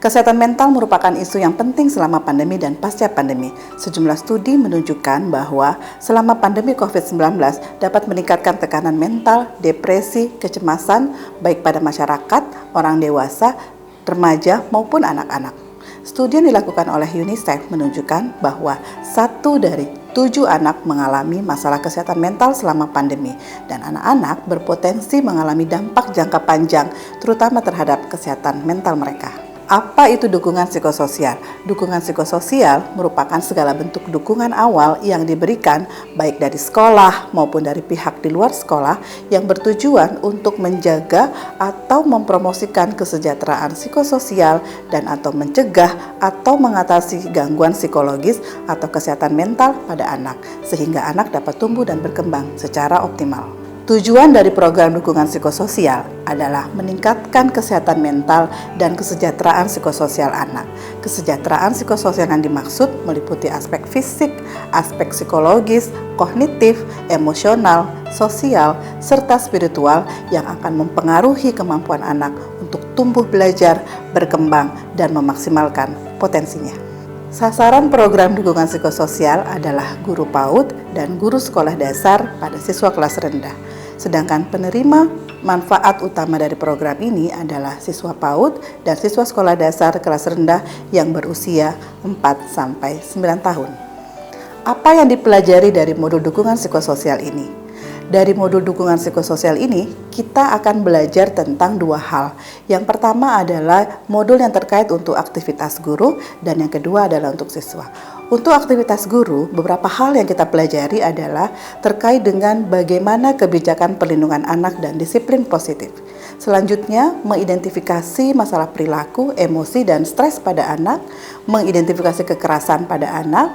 Kesehatan mental merupakan isu yang penting selama pandemi dan pasca pandemi. Sejumlah studi menunjukkan bahwa selama pandemi COVID-19 dapat meningkatkan tekanan mental, depresi, kecemasan, baik pada masyarakat, orang dewasa, remaja, maupun anak-anak. Studi yang dilakukan oleh UNICEF menunjukkan bahwa 1 dari 7 anak mengalami masalah kesehatan mental selama pandemi, dan anak-anak berpotensi mengalami dampak jangka panjang, terutama terhadap kesehatan mental mereka. Apa itu dukungan psikososial? Dukungan psikososial merupakan segala bentuk dukungan awal yang diberikan baik dari sekolah maupun dari pihak di luar sekolah yang bertujuan untuk menjaga atau mempromosikan kesejahteraan psikososial dan atau mencegah atau mengatasi gangguan psikologis atau kesehatan mental pada anak sehingga anak dapat tumbuh dan berkembang secara optimal. Tujuan dari program dukungan psikososial adalah meningkatkan kesehatan mental dan kesejahteraan psikososial anak. Kesejahteraan psikososial yang dimaksud meliputi aspek fisik, aspek psikologis, kognitif, emosional, sosial, serta spiritual yang akan mempengaruhi kemampuan anak untuk tumbuh belajar, berkembang, dan memaksimalkan potensinya. Sasaran program dukungan psikososial adalah guru PAUD dan guru sekolah dasar pada siswa kelas rendah. Sedangkan penerima manfaat utama dari program ini adalah siswa PAUD dan siswa sekolah dasar kelas rendah yang berusia 4-9 tahun. Apa yang dipelajari dari modul dukungan psikososial ini? Dari modul dukungan psikososial ini, kita akan belajar tentang 2 hal. Yang pertama adalah modul yang terkait untuk aktivitas guru, dan yang kedua adalah untuk siswa. Untuk aktivitas guru, beberapa hal yang kita pelajari adalah terkait dengan bagaimana kebijakan perlindungan anak dan disiplin positif. Selanjutnya, mengidentifikasi masalah perilaku, emosi, dan stres pada anak, mengidentifikasi kekerasan pada anak,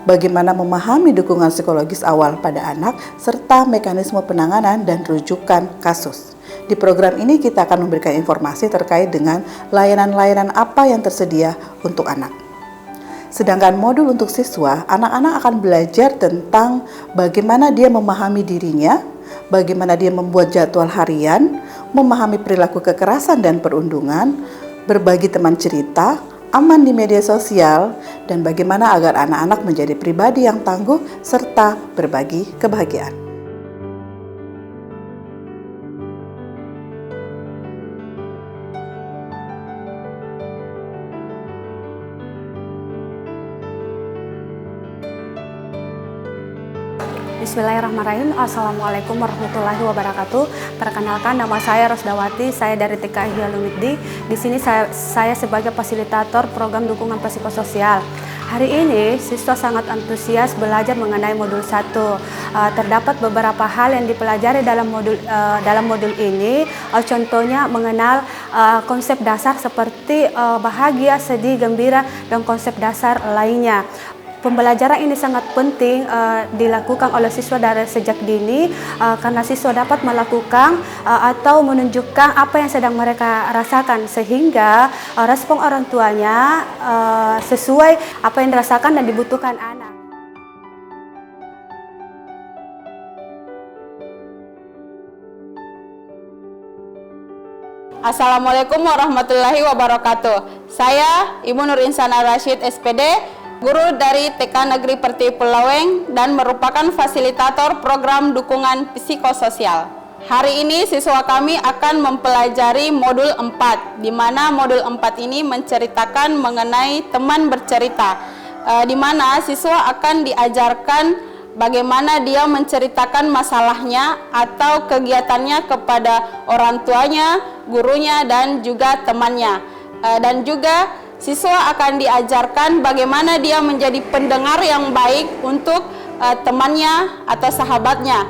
bagaimana memahami dukungan psikologis awal pada anak, serta mekanisme penanganan dan rujukan kasus. Di program ini kita akan memberikan informasi terkait dengan layanan-layanan apa yang tersedia untuk anak. Sedangkan modul untuk siswa, anak-anak akan belajar tentang bagaimana dia memahami dirinya, bagaimana dia membuat jadwal harian, memahami perilaku kekerasan dan perundungan, berbagi teman cerita, aman di media sosial, dan bagaimana agar anak-anak menjadi pribadi yang tangguh serta berbagi kebahagiaan. Bismillahirrahmanirrahim. Assalamualaikum warahmatullahi wabarakatuh. Perkenalkan, nama saya Rosdawati, saya dari TK Ihya Ulumuddin. Di sini saya sebagai fasilitator program dukungan psikososial. Hari ini siswa sangat antusias belajar mengenai modul 1. Terdapat beberapa hal yang dipelajari dalam modul ini. Contohnya mengenal konsep dasar seperti bahagia, sedih, gembira, dan konsep dasar lainnya. Pembelajaran ini sangat penting dilakukan oleh siswa dari sejak dini karena siswa dapat melakukan atau menunjukkan apa yang sedang mereka rasakan sehingga respon orang tuanya sesuai apa yang dirasakan dan dibutuhkan anak. Assalamualaikum warahmatullahi wabarakatuh. Saya Ibu Nur Insana Rashid SPD, guru dari TK Negeri Pertiwi Pelaweng dan merupakan fasilitator program dukungan psikososial. Hari ini siswa kami akan mempelajari modul 4, di mana modul 4 ini menceritakan mengenai teman bercerita, di mana siswa akan diajarkan bagaimana dia menceritakan masalahnya atau kegiatannya kepada orang tuanya, gurunya, dan juga temannya. Dan juga siswa akan diajarkan bagaimana dia menjadi pendengar yang baik untuk temannya atau sahabatnya.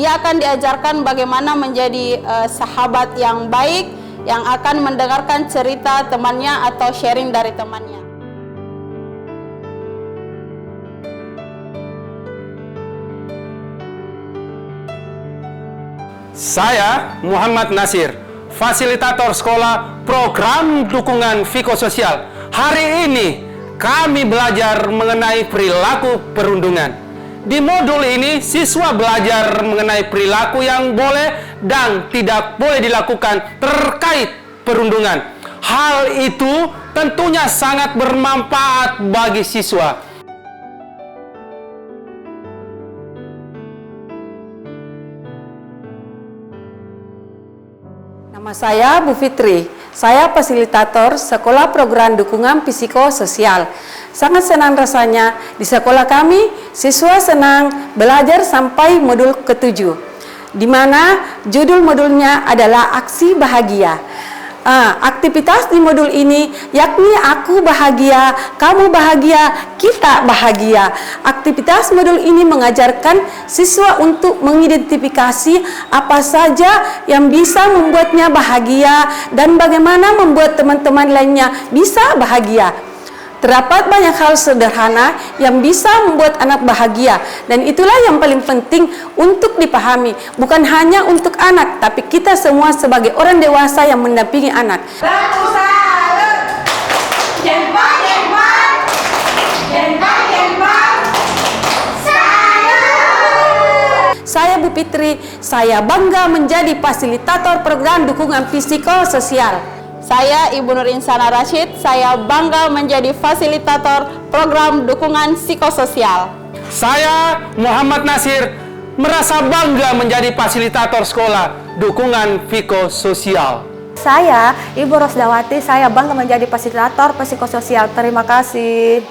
Dia akan diajarkan bagaimana menjadi sahabat yang baik yang akan mendengarkan cerita temannya atau sharing dari temannya. Saya Muhammad Nasir, fasilitator sekolah program dukungan psikososial. Hari ini kami belajar mengenai perilaku perundungan. Di modul ini siswa belajar mengenai perilaku yang boleh dan tidak boleh dilakukan terkait perundungan. Hal itu tentunya sangat bermanfaat bagi siswa. Nama saya Bu Fitri, saya fasilitator Sekolah Program Dukungan Psikososial. Sangat senang rasanya di sekolah kami, siswa senang belajar sampai modul ke-7, di mana judul modulnya adalah Aksi Bahagia. Aktivitas di modul ini yakni aku bahagia, kamu bahagia, kita bahagia. Aktivitas modul ini mengajarkan siswa untuk mengidentifikasi apa saja yang bisa membuatnya bahagia dan bagaimana membuat teman-teman lainnya bisa bahagia. Terdapat banyak hal sederhana yang bisa membuat anak bahagia, dan itulah yang paling penting untuk dipahami, bukan hanya untuk anak, tapi kita semua sebagai orang dewasa yang mendampingi anak. Saya Bu Fitri, saya bangga menjadi fasilitator program dukungan psikososial. Saya Ibu Nur Insana Rashid, saya bangga menjadi fasilitator program dukungan psikososial. Saya Muhammad Nasir merasa bangga menjadi fasilitator sekolah dukungan psikososial. Saya Ibu Rosdawati, saya bangga menjadi fasilitator psikososial. Terima kasih.